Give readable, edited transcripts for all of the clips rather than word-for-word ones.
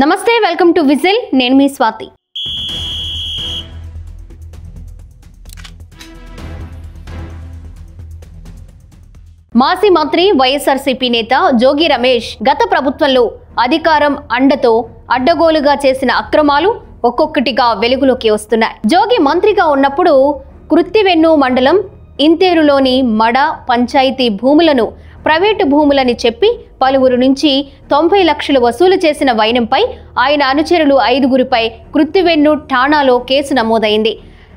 నమస్తే, welcome to whistle. నేను మీ స్వాతి. మాజీ మంత్రి వైఎస్ఆర్సీపీ నేత జోగి రమేష్ గత ప్రభుత్వంలో అధికారం అండతో అడ్డగోలుగా చేసిన అక్రమాలు ఒక్కొక్కటిగా వెలుగులోకి వస్తున్నాయి. జోగి మంత్రిగా ఉన్నప్పుడు కృత్తివెన్ను మండలం ఇంతేరులోని మడ పంచాయతీ భూములను ప్రైవేటు భూములని చెప్పి పలువురు నుంచి 90 లక్షలు వసూలు చేసిన వైనంపై ఆయన అనుచరులు 5గురిపై కృత్తివెన్ను ఠాణాలో కేసు నమోదైంది.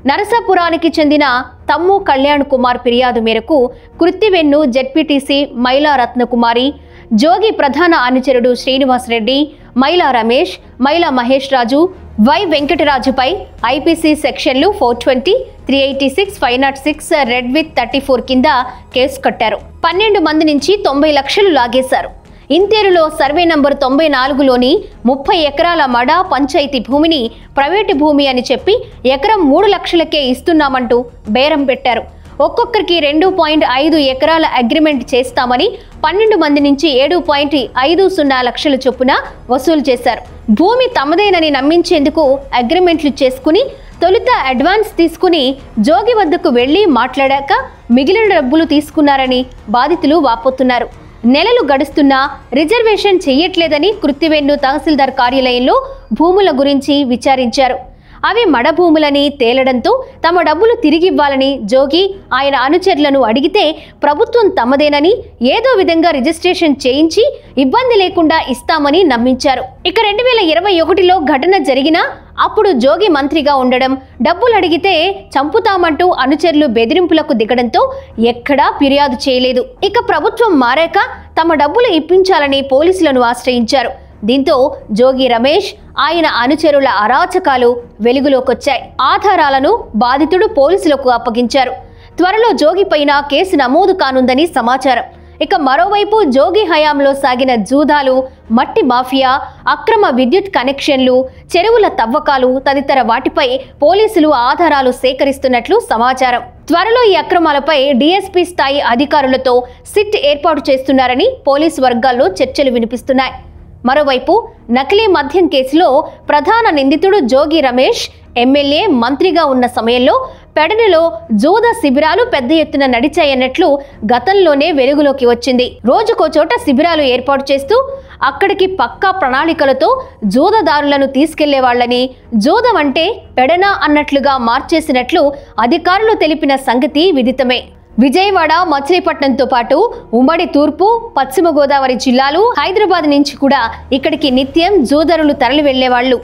నరసాపురానికి చెందిన తమ్ము కళ్యాణ్ కుమార్ ఫిర్యాదు మేరకు కృత్తివెన్ను జెడ్పీటీసీ మైలా రత్నకుమారి, జోగి ప్రధాన అనుచరుడు శ్రీనివాస్ రెడ్డి, మైలా రమేష్, మైలా మహేష్ రాజు, వై వెంకటరాజుపై ఐపీసీ సెక్షన్లు 420, 386, 506 రెడ్ విత్ 34 కింద కేసు కట్టారు. 12 మంది నుంచి 90 లక్షలు లాగేశారు. ఇంతేరులో సర్వే నంబర్ 94లోని 30 ఎకరాల మడ పంచాయతీ భూమిని ప్రైవేటు భూమి అని చెప్పి ఎకరం 3 లక్షలకే ఇస్తున్నామంటూ బేరం పెట్టారు. ఒక్కొక్కరికి 2.5 ఎకరాల అగ్రిమెంట్ చేస్తామని 12 మంది నుంచి 7.50 లక్షల చొప్పున వసూలు చేశారు. భూమి తమదేనని నమ్మించేందుకు అగ్రిమెంట్లు చేసుకుని తొలుత అడ్వాన్స్ తీసుకుని జోగి వద్దకు వెళ్లి మాట్లాడాక మిగిలిన డబ్బులు తీసుకున్నారని బాధితులు వాపోతున్నారు. నెలలు గడుస్తున్నా రిజర్వేషన్ చెయ్యట్లేదని కృత్తివెన్ను తహసీల్దార్ కార్యాలయంలో భూముల గురించి విచారించారు. అవి మడ భూములని తేలడంతో తమ డబ్బులు తిరిగివ్వాలని జోగి ఆయన అనుచరులను అడిగితే ప్రభుత్వం తమదేనని ఏదో విధంగా రిజిస్ట్రేషన్ చేయించి ఇబ్బంది లేకుండా ఇస్తామని నమ్మించారు. ఇక 2021లో ఘటన జరిగినా అప్పుడు జోగి మంత్రిగా ఉండడం, డబ్బులు అడిగితే చంపుతామంటూ అనుచరులు బెదిరింపులకు దిగడంతో ఎక్కడా ఫిర్యాదు చేయలేదు. ఇక ప్రభుత్వం మారాక తమ డబ్బులు ఇప్పించాలని పోలీసులను ఆశ్రయించారు. దీంతో జోగి రమేష్ ఆయన అనుచరుల అరాచకాలు వెలుగులోకొచ్చాయి. ఆధారాలను బాధితుడు పోలీసులకు అప్పగించారు. త్వరలో జోగి పైన కేసు నమోదు కానుందని సమాచారం. ఇక మరోవైపు జోగి హయాంలో సాగిన జూదాలు, మట్టి మాఫియా, అక్రమ విద్యుత్ కనెక్షన్లు, చెరువుల తవ్వకాలు తదితర వాటిపై పోలీసులు ఆధారాలు సేకరిస్తున్నట్లు సమాచారం. త్వరలో ఈ అక్రమాలపై డీఎస్పీ స్థాయి అధికారులతో సిట్ ఏర్పాటు చేస్తున్నారని పోలీసు వర్గాల్లో చర్చలు వినిపిస్తున్నాయి. మరోవైపు నకిలీ మద్యం కేసులో ప్రధాన నిందితుడు జోగి రమేష్ ఎమ్మెల్యే, మంత్రిగా ఉన్న సమయంలో పెడనలో జూద శిబిరాలు పెద్ద ఎత్తున నడిచాయన్నట్లు గతంలోనే వెలుగులోకి వచ్చింది. రోజుకో చోట శిబిరాలు ఏర్పాటు చేస్తూ అక్కడికి పక్కా ప్రణాళికలతో జూదదారులను తీసుకెళ్లేవాళ్లని, జూదం అంటే పెడన అన్నట్లుగా మార్చేసినట్లు అధికారులు తెలిపిన సంగతి విదితమే. విజయవాడ, మచిలీపట్నంతో పాటు ఉమ్మడి తూర్పు, పశ్చిమ గోదావరి జిల్లాలు, హైదరాబాద్ నుంచి కూడా ఇక్కడికి నిత్యం జూదరులు తరలి వెళ్లేవాళ్లు.